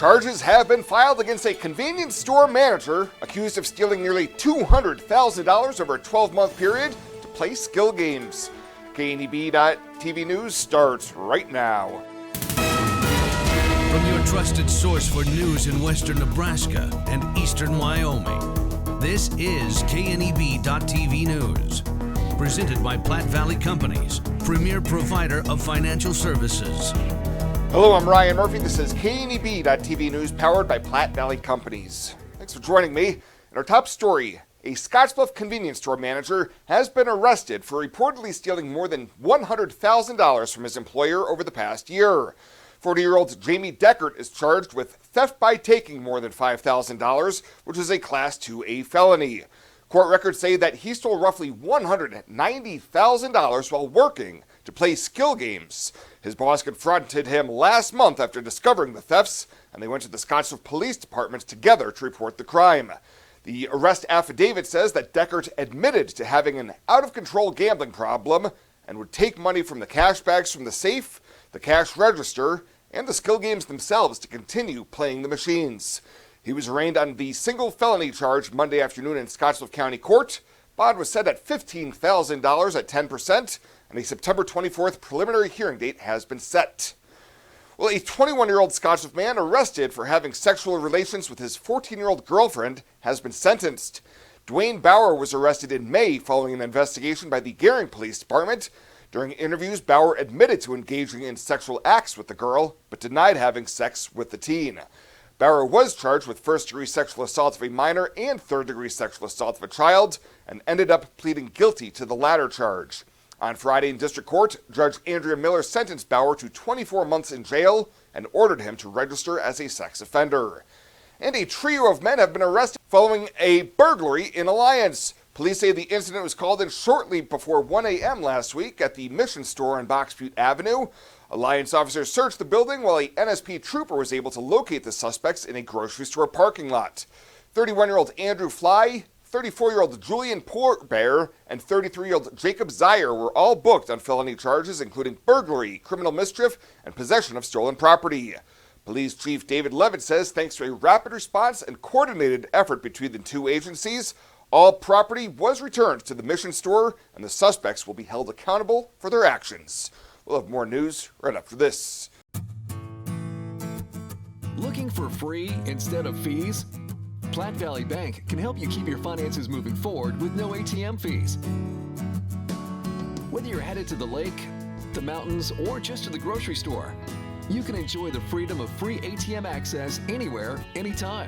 Charges have been filed against a convenience store manager accused of stealing nearly $200,000 over a 12-month period to play skill games. KNEB.TV News starts right now. From your trusted source for news in western Nebraska and eastern Wyoming, this is KNEB.TV News. Presented by Platte Valley Companies, premier provider of financial services. Hello, I'm Ryan Murphy. This is KNEB.TV News powered by Platte Valley Companies. Thanks for joining me. In our top story, a Scottsbluff convenience store manager has been arrested for reportedly stealing more than $100,000 from his employer over the past year. 40-year-old Jamie Deckert is charged with theft by taking more than $5,000, which is a Class 2A felony. Court records say that he stole roughly $190,000 while working to play skill games. His boss confronted him last month after discovering the thefts, and they went to the Scottsbluff Police Department together to report the crime. The arrest affidavit says that Deckert admitted to having an out-of-control gambling problem and would take money from the cash bags from the safe, the cash register, and the skill games themselves to continue playing the machines. He was arraigned on the single felony charge Monday afternoon in Scottsbluff County Court. Bond was set at $15,000 at 10%, and a September 24th preliminary hearing date has been set. Well, a 21-year-old Scottsbluff man arrested for having sexual relations with his 14-year-old girlfriend has been sentenced. Dwayne Bauer was arrested in May following an investigation by the Gering Police Department. During interviews, Bauer admitted to engaging in sexual acts with the girl, but denied having sex with the teen. Bauer was charged with first-degree sexual assault of a minor and third-degree sexual assault of a child, and ended up pleading guilty to the latter charge. On Friday in district court, Judge Andrea Miller sentenced Bauer to 24 months in jail and ordered him to register as a sex offender. And a trio of men have been arrested following a burglary in Alliance. Police say the incident was called in shortly before 1 a.m. last week at the Mission Store on Box Butte Avenue. Alliance officers searched the building while a NSP trooper was able to locate the suspects in a grocery store parking lot. 31-year-old Andrew Fly, 34-year-old Julian Portbear, and 33-year-old Jacob Zier were all booked on felony charges including burglary, criminal mischief, and possession of stolen property. Police Chief David Levitt says thanks to a rapid response and coordinated effort between the two agencies, all property was returned to the Mission Store and the suspects will be held accountable for their actions. We'll have more news right after this. Looking for free instead of fees? Platte Valley Bank can help you keep your finances moving forward with no ATM fees. Whether you're headed to the lake, the mountains, or just to the grocery store, you can enjoy the freedom of free ATM access anywhere, anytime.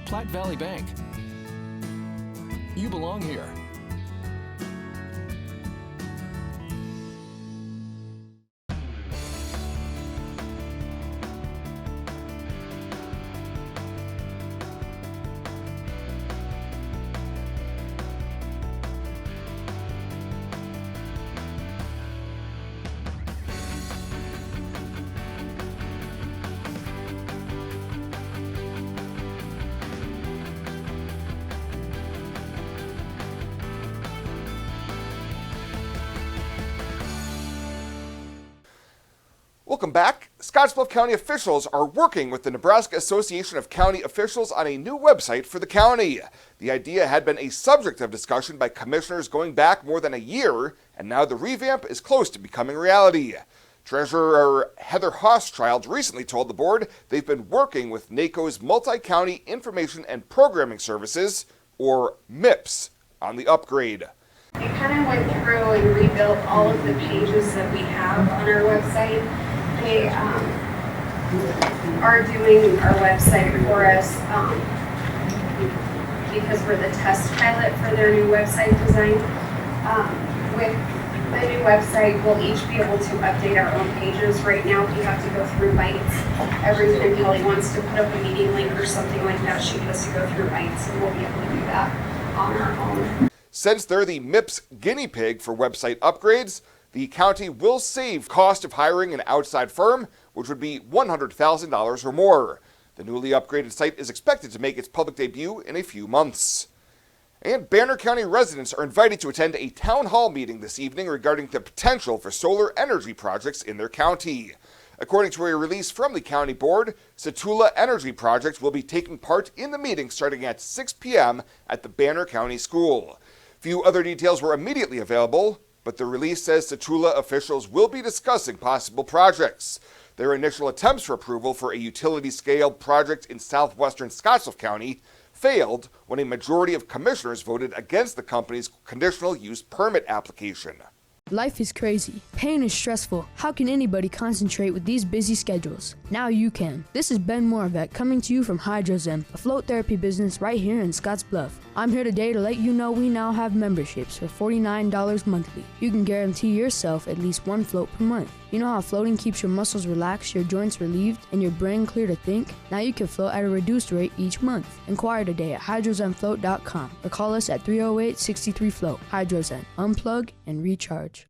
Platte Valley Bank. You belong here. Welcome back. Scottsbluff County officials are working with the Nebraska Association of County Officials on a new website for the county. The idea had been a subject of discussion by commissioners going back more than a year, and now the revamp is close to becoming reality. Treasurer Heather Hochschild recently told the board they've been working with NACO's Multi-County Information and Programming Services, or MIPS, on the upgrade. We kind of went through and rebuilt all of the pages that we have on our website. They are doing our website for us because we're the test pilot for their new website design. With the new website, we'll each be able to update our own pages. Right now, we have to go through Bytes. Every time Kelly wants to put up a meeting link or something like that, she has to go through Bytes, and we'll be able to do that on our own. Since they're the MIPS guinea pig for website upgrades, the county will save cost of hiring an outside firm, which would be $100,000 or more. The newly upgraded site is expected to make its public debut in a few months. And Banner County residents are invited to attend a town hall meeting this evening regarding the potential for solar energy projects in their county. According to a release from the county board, Satula Energy Project will be taking part in the meeting starting at 6 p.m. at the Banner County School. Few other details were immediately available, but the release says Satula officials will be discussing possible projects. Their initial attempts for approval for a utility-scale project in southwestern Scottsbluff County failed when a majority of commissioners voted against the company's conditional use permit application. Life is crazy. Pain is stressful. How can anybody concentrate with these busy schedules? Now you can. This is Ben Moravec coming to you from Hydrozen, a float therapy business right here in Scottsbluff. I'm here today to let you know we now have memberships for $49 monthly. You can guarantee yourself at least one float per month. You know how floating keeps your muscles relaxed, your joints relieved, and your brain clear to think? Now you can float at a reduced rate each month. Inquire today at hydrozenfloat.com or call us at 308-63-FLOAT. Hydrozen. Unplug and recharge.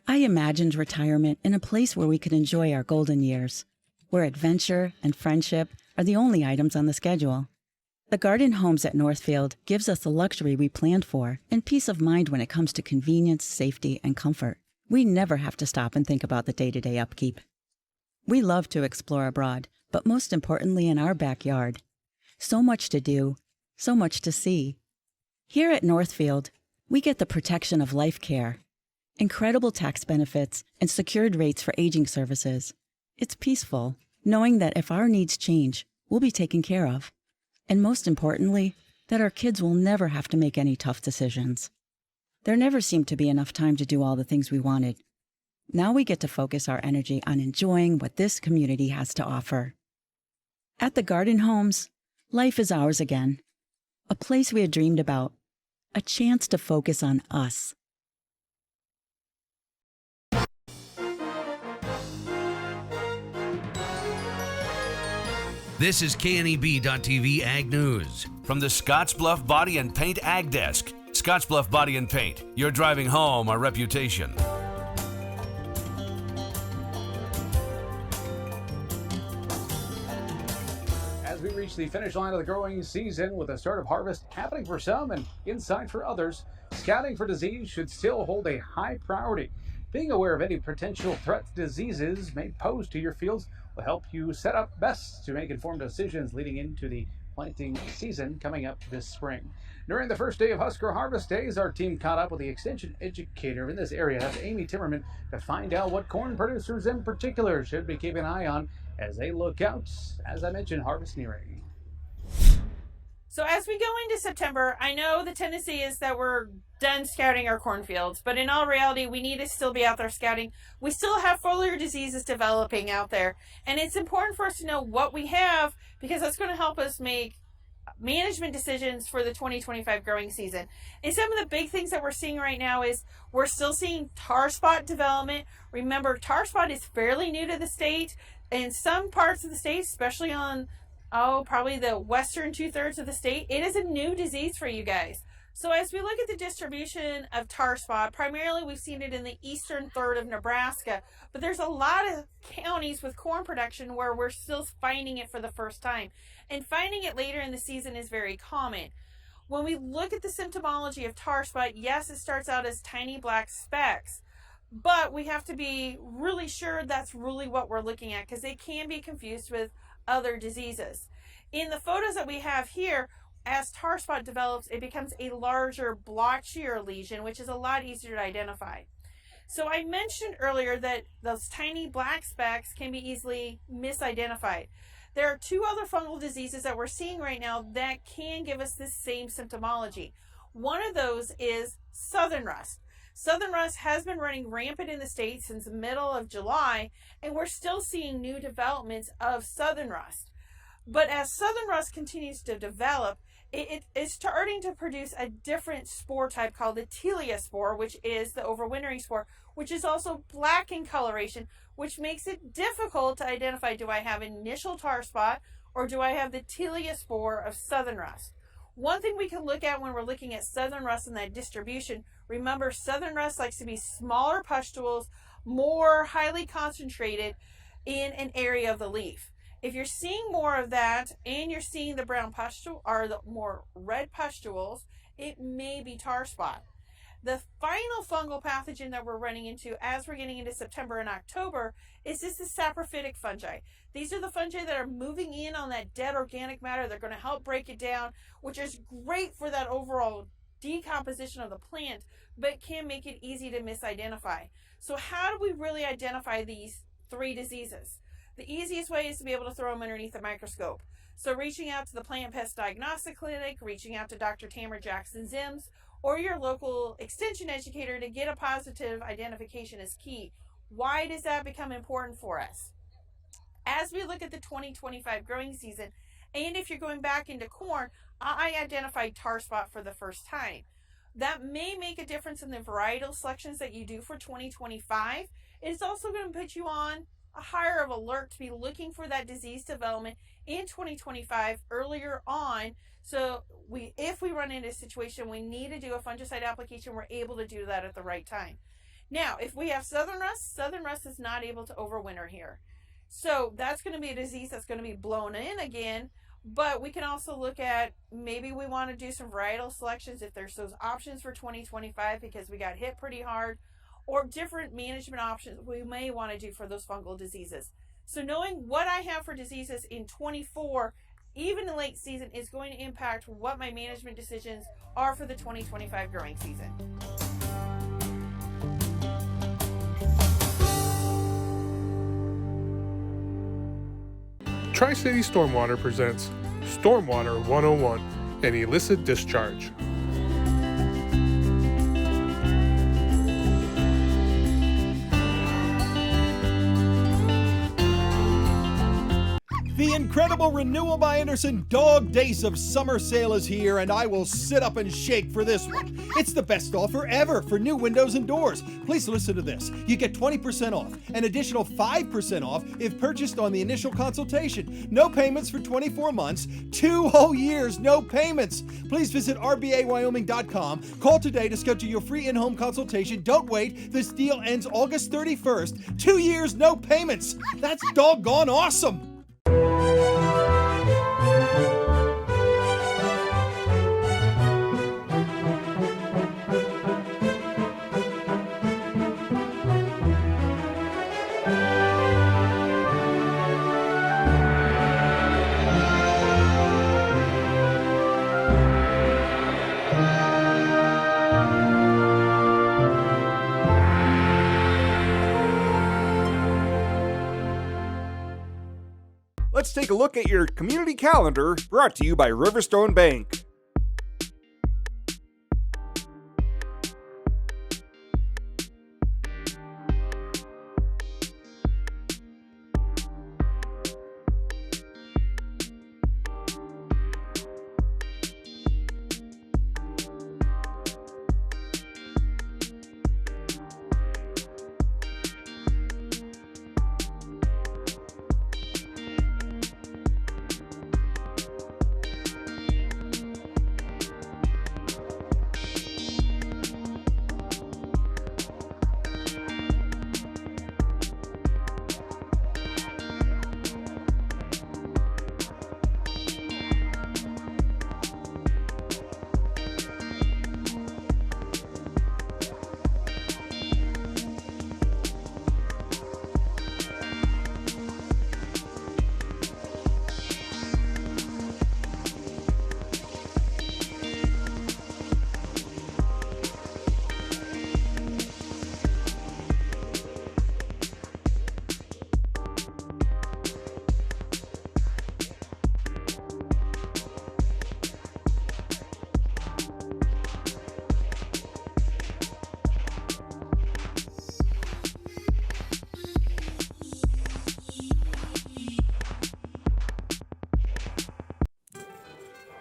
I imagined retirement in a place where we could enjoy our golden years, where adventure and friendship are the only items on the schedule. The Garden Homes at Northfield gives us the luxury we planned for and peace of mind when it comes to convenience, safety, and comfort. We never have to stop and think about the day-to-day upkeep. We love to explore abroad, but most importantly in our backyard. So much to do, so much to see. Here at Northfield, we get the protection of life care, incredible tax benefits, and secured rates for aging services. It's peaceful, knowing that if our needs change, we'll be taken care of. And most importantly, that our kids will never have to make any tough decisions. There never seemed to be enough time to do all the things we wanted. Now we get to focus our energy on enjoying what this community has to offer. At the Garden Homes, life is ours again. A place we had dreamed about. A chance to focus on us. This is KNEB.TV Ag News from the Scottsbluff Body and Paint Ag Desk. Scottsbluff Body and Paint, you're driving home our reputation. As we reach the finish line of the growing season with the start of harvest happening for some and inside for others, scouting for disease should still hold a high priority. Being aware of any potential threat diseases may pose to your fields will help you set up best to make informed decisions leading into the planting season coming up this spring. During the first day of Husker Harvest Days, our team caught up with the extension educator in this area, Amy Timmerman, to find out what corn producers in particular should be keeping an eye on as they look out, as I mentioned, harvest nearing. So as we go into September, I know the tendency is that we're done scouting our cornfields, but in all reality, we need to still be out there scouting. We still have foliar diseases developing out there, and it's important for us to know what we have because that's going to help us make management decisions for the 2025 growing season. And some of the big things that we're seeing right now is we're still seeing tar spot development. Remember, tar spot is fairly new to the state. In some parts of the state, especially on probably the western 2/3 of the state, it is a new disease for you guys. So as we look at the distribution of tar spot, primarily we've seen it in the eastern third of Nebraska, but there's a lot of counties with corn production where we're still finding it for the first time. And finding it later in the season is very common. When we look at the symptomology of tar spot, yes, it starts out as tiny black specks, but we have to be really sure that's really what we're looking at because it can be confused with other diseases. In the photos that we have here, as tar spot develops, it becomes a larger, blotchier lesion, which is a lot easier to identify. So I mentioned earlier that those tiny black specks can be easily misidentified. There are two other fungal diseases that we're seeing right now that can give us this same symptomology. One of those is southern rust. Southern rust has been running rampant in the state since the middle of July, and we're still seeing new developments of southern rust. But as southern rust continues to develop, it is starting to produce a different spore type called the Telia spore, which is the overwintering spore, which is also black in coloration, which makes it difficult to identify, do I have initial tar spot or do I have the tilia spore of southern rust? One thing we can look at when we're looking at southern rust and that distribution, remember southern rust likes to be smaller pustules, more highly concentrated in an area of the leaf. If you're seeing more of that and you're seeing the brown pustule or the more red pustules, it may be tar spot. The final fungal pathogen that we're running into as we're getting into September and October is the saprophytic fungi. These are the fungi that are moving in on that dead organic matter. They're going to help break it down, which is great for that overall decomposition of the plant, but can make it easy to misidentify. So how do we really identify these 3 diseases? The easiest way is to be able to throw them underneath the microscope. So reaching out to the Plant Pest Diagnostic Clinic, reaching out to Dr. Tamara Jackson-Zims, or your local extension educator to get a positive identification is key. Why does that become important for us? As we look at the 2025 growing season, and if you're going back into corn, I identified tar spot for the first time. That may make a difference in the varietal selections that you do for 2025. It's also going to put you on a higher of alert to be looking for that disease development in 2025 earlier on. So if we run into a situation we need to do a fungicide application, we're able to do that at the right time. Now, if we have southern rust is not able to overwinter here. So that's going to be a disease that's going to be blown in again. But we can also look at maybe we want to do some varietal selections if there's those options for 2025 because we got hit pretty hard, or different management options we may want to do for those fungal diseases. So knowing what I have for diseases in 24, even in late season, is going to impact what my management decisions are for the 2025 growing season. Tri-City Stormwater presents Stormwater 101, an illicit discharge. The incredible Renewal by Andersen Dog Days of Summer Sale is here, and I will sit up and shake for this one. It's the best offer ever for new windows and doors. Please listen to this. You get 20% off, an additional 5% off if purchased on the initial consultation. No payments for 24 months, 2 whole years, no payments. Please visit rbawyoming.com. Call today to schedule your free in-home consultation. Don't wait. This deal ends August 31st. 2 years, no payments. That's doggone awesome. Let's take a look at your community calendar, brought to you by Riverstone Bank.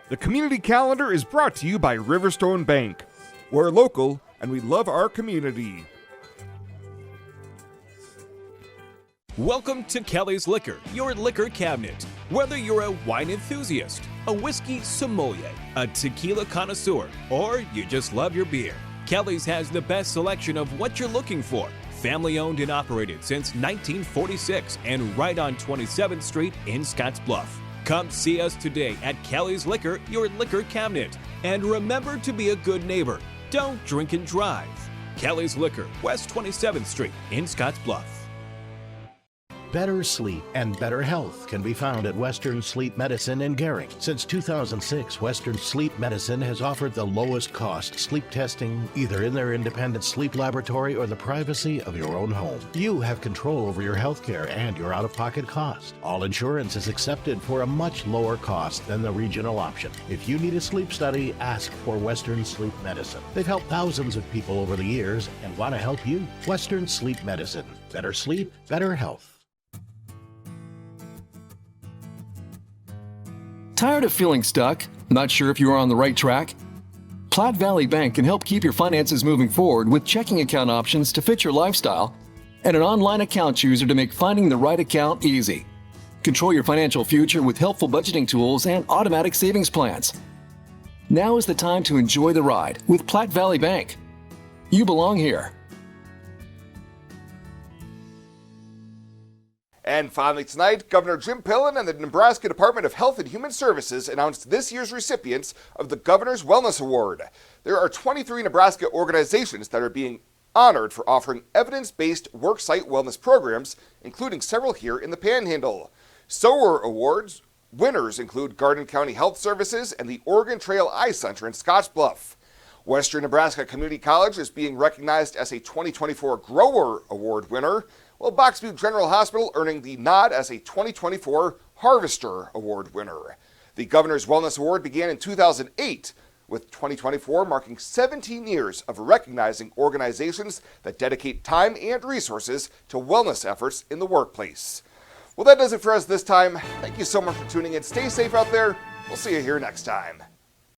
The community calendar is brought to you by Riverstone Bank. We're local and we love our community. Welcome to Kelly's Liquor, your liquor cabinet. Whether you're a wine enthusiast, a whiskey sommelier, a tequila connoisseur, or you just love your beer, Kelly's has the best selection of what you're looking for. Family owned and operated since 1946 and right on 27th Street in Scottsbluff. Come see us today at Kelly's Liquor, your liquor cabinet. And remember to be a good neighbor. Don't drink and drive. Kelly's Liquor, West 27th Street in Scottsbluff. Better sleep and better health can be found at Western Sleep Medicine in Gering. Since 2006, Western Sleep Medicine has offered the lowest cost sleep testing either in their independent sleep laboratory or the privacy of your own home. You have control over your health care and your out-of-pocket cost. All insurance is accepted for a much lower cost than the regional option. If you need a sleep study, ask for Western Sleep Medicine. They've helped thousands of people over the years and want to help you. Western Sleep Medicine. Better sleep, better health. Tired of feeling stuck? Not sure if you are on the right track? Platte Valley Bank can help keep your finances moving forward with checking account options to fit your lifestyle and an online account chooser to make finding the right account easy. Control your financial future with helpful budgeting tools and automatic savings plans. Now is the time to enjoy the ride with Platte Valley Bank. You belong here. And finally tonight, Governor Jim Pillen and the Nebraska Department of Health and Human Services announced this year's recipients of the Governor's Wellness Award. There are 23 Nebraska organizations that are being honored for offering evidence-based worksite wellness programs, including several here in the Panhandle. SOAR Awards winners include Garden County Health Services and the Oregon Trail Eye Center in Scottsbluff. Western Nebraska Community College is being recognized as a 2024 Grower Award winner, while Box View General Hospital earning the nod as a 2024 Harvester Award winner. The Governor's Wellness Award began in 2008, with 2024 marking 17 years of recognizing organizations that dedicate time and resources to wellness efforts in the workplace. Well, that does it for us this time. Thank you so much for tuning in. Stay safe out there. We'll see you here next time.